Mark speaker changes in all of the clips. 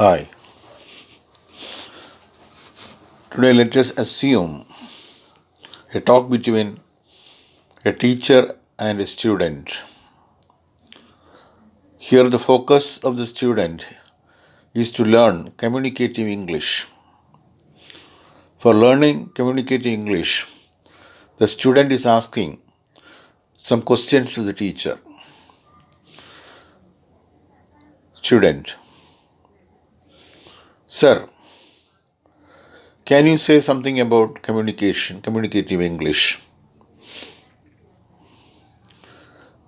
Speaker 1: Hi. Today let us assume a talk between a teacher and a student. Here the focus of the student is to learn communicative English. For learning communicative English, the student is asking some questions to the teacher. Student: Sir, can you say something about communicative English?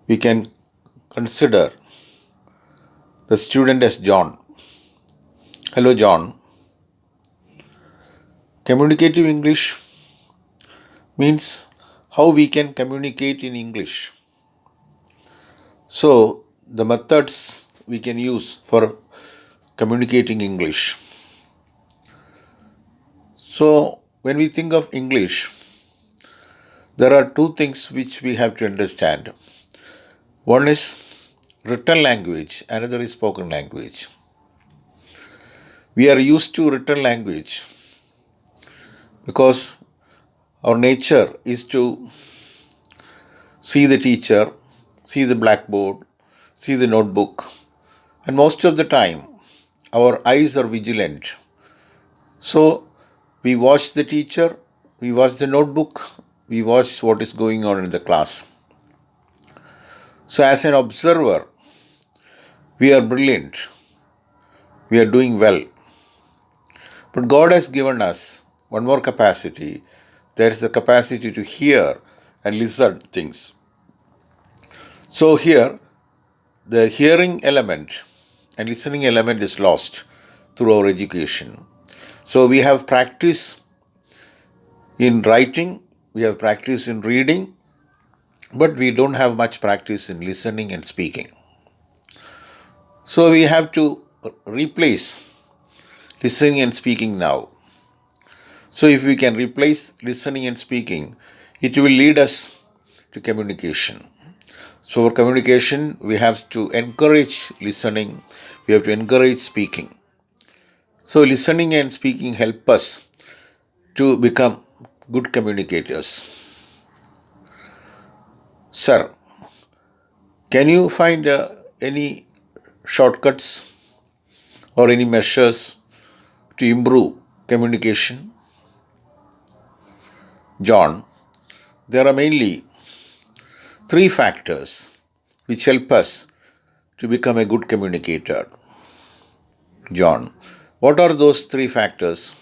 Speaker 1: We can consider the student as John. Hello, John. Communicative English means how we can communicate in English. So, the methods we can use for communicating English. So, when we think of English, there are two things which we have to understand. One is written language, another is spoken language. We are used to written language because our nature is to see the teacher, see the blackboard, see the notebook, and most of the time our eyes are vigilant. So we watch the teacher, we watch the notebook, we watch what is going on in the class. So as an observer, we are brilliant, we are doing well. But God has given us one more capacity, that is the capacity to hear and listen things. So here, the hearing element and listening element is lost through our education. So we have practice in writing, we have practice in reading, but we don't have much practice in listening and speaking. So we have to replace listening and speaking now. So if we can replace listening and speaking, it will lead us to communication. So for communication, we have to encourage listening, we have to encourage speaking. So listening and speaking help us to become good communicators. Sir, can you find any shortcuts or any measures to improve communication? John, there are mainly three factors which help us to become a good communicator. John, what are those three factors?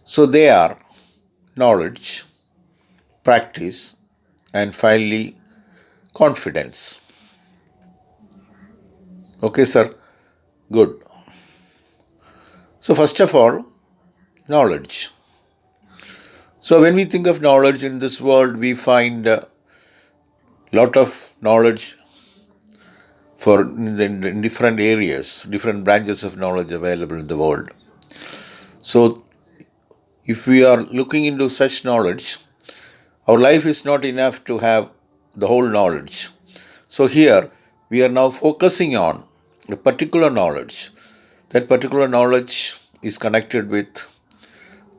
Speaker 1: So they are knowledge, practice, and finally confidence. Okay, sir? Good. So first of all, knowledge. So when we think of knowledge in this world, we find a lot of knowledge for in different areas, different branches of knowledge available in the world. So if we are looking into such knowledge, our life is not enough to have the whole knowledge. So here we are now focusing on a particular knowledge. That particular knowledge is connected with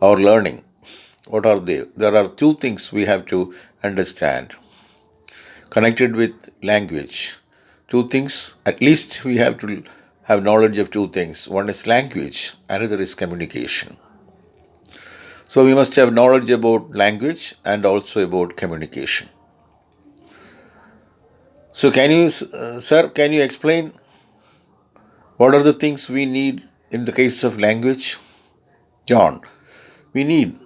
Speaker 1: our learning. What are they? There are two things we have to understand. Connected with language. Two things, at least we have to have knowledge of two things. One is language, another is communication. So we must have knowledge about language and also about communication. So sir, can you explain what are the things we need in the case of language? John, we need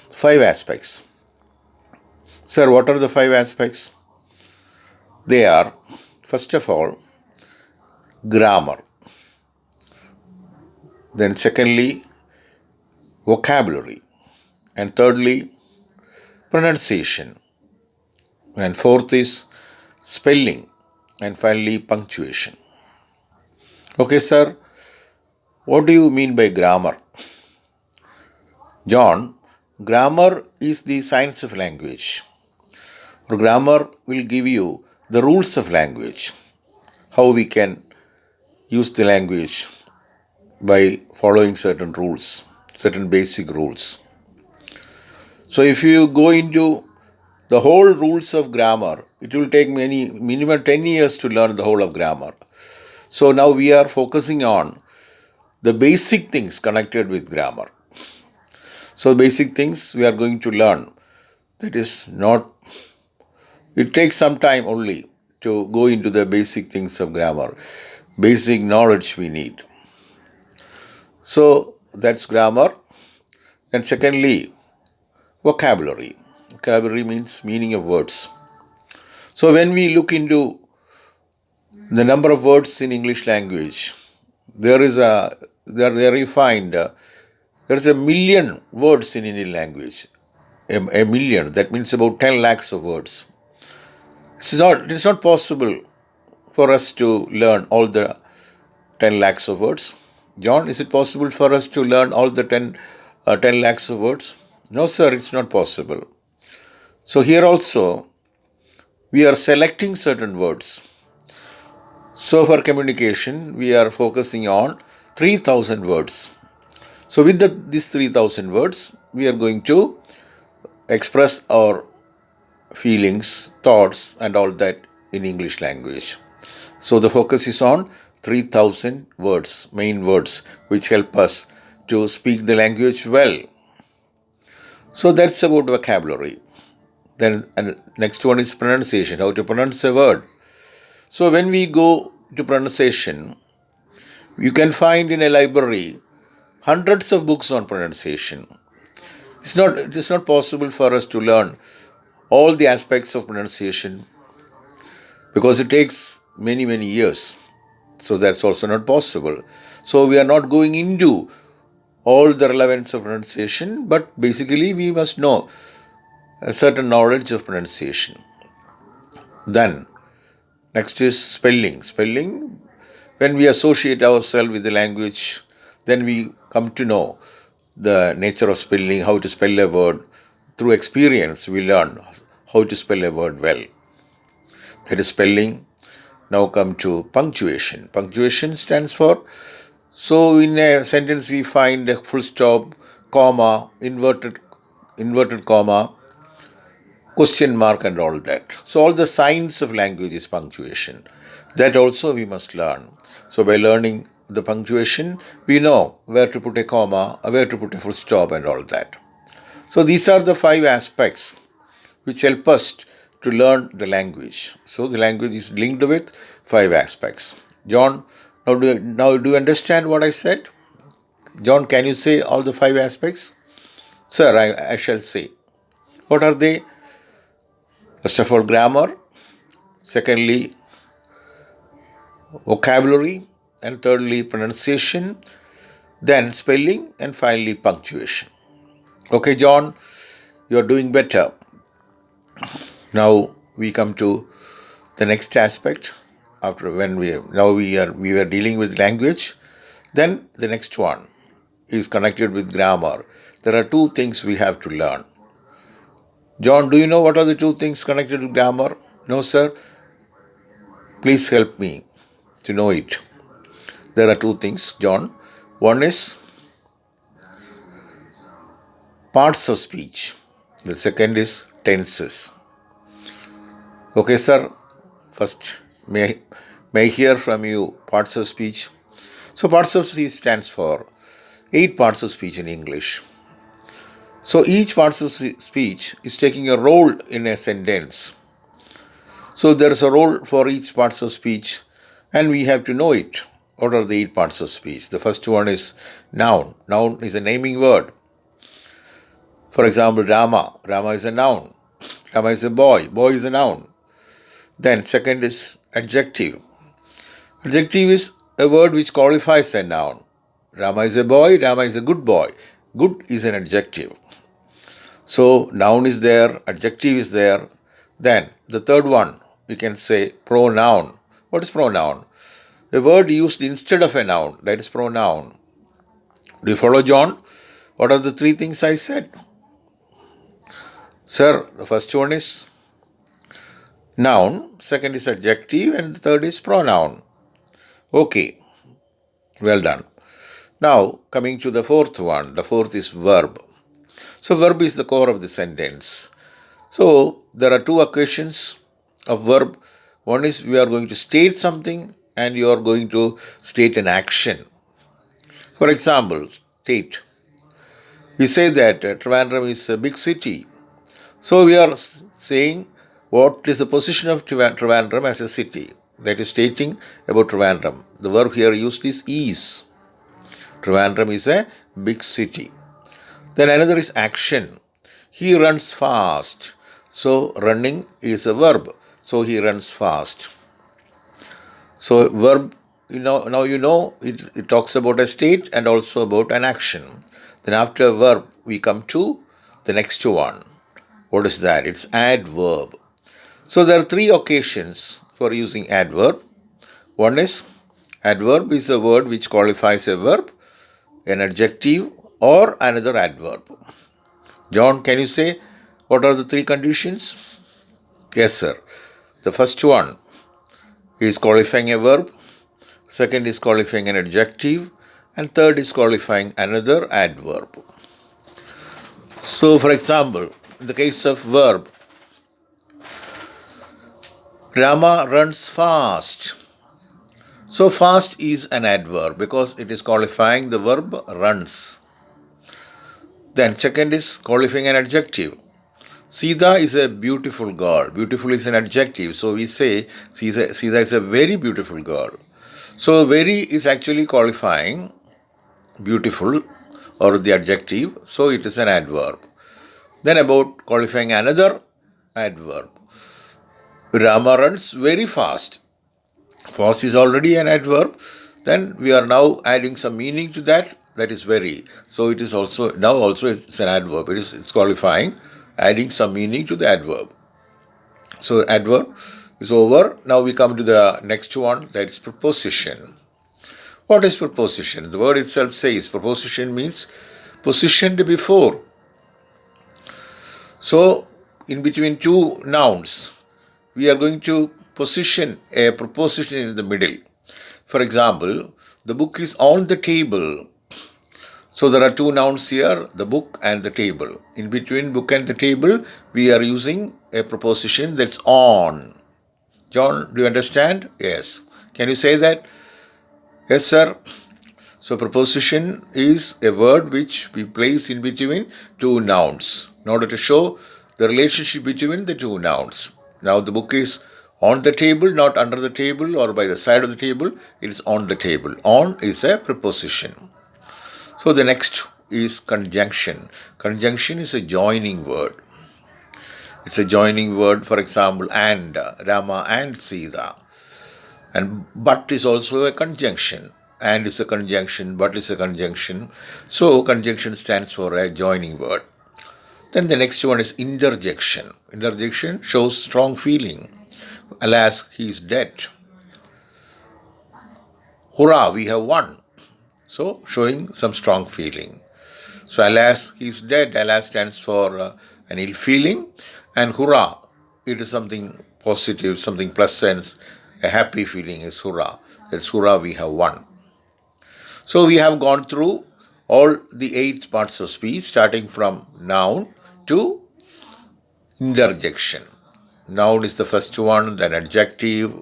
Speaker 1: 5 aspects. Sir, what are the 5 aspects? They are, first of all, grammar. Then secondly, vocabulary. And thirdly, pronunciation. And fourth is spelling. And finally, punctuation. Okay, sir, what do you mean by grammar? John, grammar is the science of language. Or grammar will give you the rules of language, how we can use the language by following certain rules, certain basic rules. So if you go into the whole rules of grammar, it will take minimum 10 years to learn the whole of grammar. So now we are focusing on the basic things connected with grammar. So basic things we are going to learn. That is not, it takes some time only to go into the basic things of grammar, basic knowledge we need. So that's grammar. And secondly, vocabulary. Vocabulary means meaning of words. So when we look into the number of words in English language, there you find there is a million words in Indian language. A million, that means about 10 lakhs of words. It's not possible for us to learn all the 10 lakhs of words. John, is it possible for us to learn all the 10 lakhs of words? No, sir, it's not possible. So here also, we are selecting certain words. So for communication, we are focusing on 3,000 words. So with these 3,000 words, we are going to express our feelings, thoughts, and all that in English language. So the focus is on 3,000 words, main words, which help us to speak the language well. So that's about vocabulary. Then and next one is pronunciation, how to pronounce a word. So when we go to pronunciation, you can find in a library hundreds of books on pronunciation. It is not possible for us to learn all the aspects of pronunciation because it takes many years. So that's also not possible. So we are not going into all the relevance of pronunciation, but basically we must know a certain knowledge of pronunciation. Then next is spelling. Spelling, when we associate ourselves with the language, then we come to know the nature of spelling, how to spell a word. Through experience, we learn how to spell a word well. That is spelling. Now come to punctuation. Punctuation stands for, so in a sentence we find a full stop, comma, inverted comma, question mark and all that. So all the signs of language is punctuation. That also we must learn. So by learning the punctuation, we know where to put a comma, where to put a full stop and all that. So these are the 5 aspects which help us to learn the language. So the language is linked with 5 aspects. John, now do you understand what I said? John, can you say all the 5 aspects? Sir, I shall say. What are they? First of all, grammar. Secondly, vocabulary. And thirdly, pronunciation. Then spelling. And finally, punctuation. Okay, John, you are doing better. Now we come to the next aspect. After when we were dealing with language, then the next one is connected with grammar. There are 2 things we have to learn. John, do you know what are the 2 things connected with grammar? No, sir. Please help me to know it. There are 2 things, John. One is parts of speech. The second is tenses. Okay, sir. First, may I hear from you parts of speech? So parts of speech stands for 8 parts of speech in English. So each part of speech is taking a role in a sentence. So there is a role for each part of speech and we have to know it. What are the 8 parts of speech? The first one is noun. Noun is a naming word. For example, Rama. Rama is a noun. Rama is a boy. Boy is a noun. Then second is adjective. Adjective is a word which qualifies a noun. Rama is a boy. Rama is a good boy. Good is an adjective. So noun is there, adjective is there. Then the third one, we can say pronoun. What is pronoun? A word used instead of a noun, that is pronoun. Do you follow, John? What are the 3 things I said? Sir, the first one is noun, second is adjective, and the third is pronoun. Okay, well done. Now, coming to the fourth one, the fourth is verb. So, verb is the core of the sentence. So, there are two occasions of verb. One is we are going to state something and you are going to state an action. For example, state. We say that Trivandrum is a big city. So, we are saying what is the position of Trivandrum as a city. That is stating about Trivandrum. The verb here used is. Trivandrum is a big city. Then another is action. He runs fast. So running is a verb. So he runs fast. So verb, now it talks about a state and also about an action. Then after verb, we come to the next one. What is that? It's adverb. So there are three occasions for using adverb. One is adverb is a word which qualifies a verb, an adjective, or another adverb. John, can you say what are the three conditions? Yes, sir. The first one is qualifying a verb, second is qualifying an adjective, and third is qualifying another adverb. So, for example, in the case of verb, Rama runs fast. So, fast is an adverb because it is qualifying the verb runs. Then, second is qualifying an adjective. Sita is a beautiful girl. Beautiful is an adjective. So we say Sita is a very beautiful girl. So very is actually qualifying beautiful or the adjective. So it is an adverb. Then about qualifying another adverb. Rama runs very fast. Fast is already an adverb. Then we are now adding some meaning to that. That is very. So it is also it's an adverb. It's qualifying, adding some meaning to the adverb. So adverb is over. Now we come to the next one, that is preposition. What is preposition? The word itself says preposition means positioned before. So in between two nouns, we are going to position a preposition in the middle. For example, the book is on the table. So there are two nouns here, the book and the table. In between book and the table, we are using a preposition that's on. John, do you understand? Yes. Can you say that? Yes, sir. So preposition is a word which we place in between two nouns in order to show the relationship between the two nouns. Now the book is on the table, not under the table or by the side of the table. It is on the table. On is a preposition. So the next is conjunction. Conjunction is a joining word. It's a joining word, for example, and, Rama and Sita. And but is also a conjunction. And is a conjunction, but is a conjunction. So conjunction stands for a joining word. Then the next one is interjection. Interjection shows strong feeling. Alas, he is dead. Hurrah, we have won. So showing some strong feeling. So alas, he is dead. Alas stands for an ill feeling. And hurrah, it is something positive, something pleasant. A happy feeling is hurrah. That's hurrah, we have won. So we have gone through all the 8 parts of speech, starting from noun to interjection. Noun is the first one, then adjective,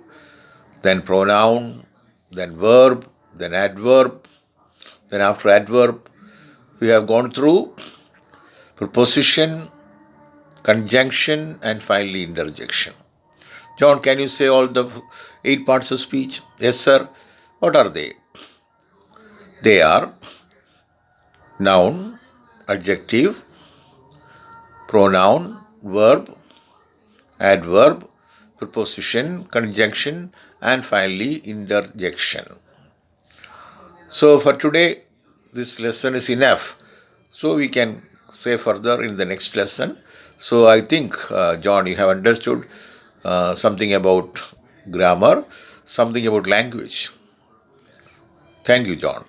Speaker 1: then pronoun, then verb, then adverb. Then after adverb, we have gone through preposition, conjunction, and finally interjection. John, can you say all the 8 parts of speech? Yes, sir. What are they? They are noun, adjective, pronoun, verb, adverb, preposition, conjunction, and finally interjection. So for today, this lesson is enough. So we can say further in the next lesson. So I think, John, you have understood something about grammar, something about language. Thank you, John.